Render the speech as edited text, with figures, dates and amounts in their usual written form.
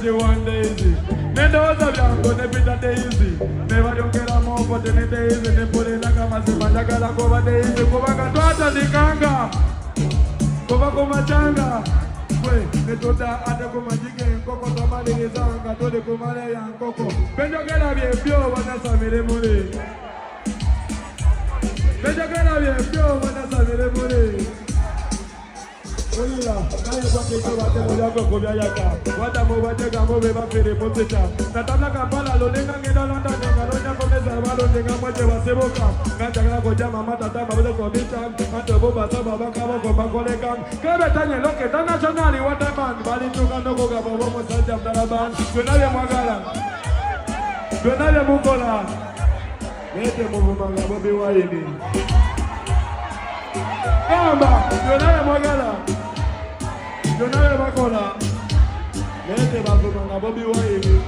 she one daisy. Me those of you gonna be the daisy. Never don't get a more for the daisy. Ne put it like a massive majagala cover daisy. Cover Katuata the Kanga. Cover Komachanga. Wait, the Tota and the Komajika and Coco Tamale is on Katoli Kumare and Coco. Benjo get a pure one as a Miremuri. Benjo get a pure one as a Miremuri. Olila, naye kwa kesho watemo yako kubyayaka. Wadamu watega move bafere poteta. Natabla Kampala lonenga ngenda London nenga ronya komeza balo nenga mwaje waseboka. Nganja ngala koja mama tata babele ko bita. Kanto boba saba bakabo ko bakoleka. Kebe tanye loke international waterman bali tuka ndoko ga bobo mosanja mdaraban. Twenaye mwagala. Twenaye mukola. Mete muvuma ga bobi waini. Kamba, twenaye mwagala. Yo nawe bakola. Lete bakuma na bobi waini.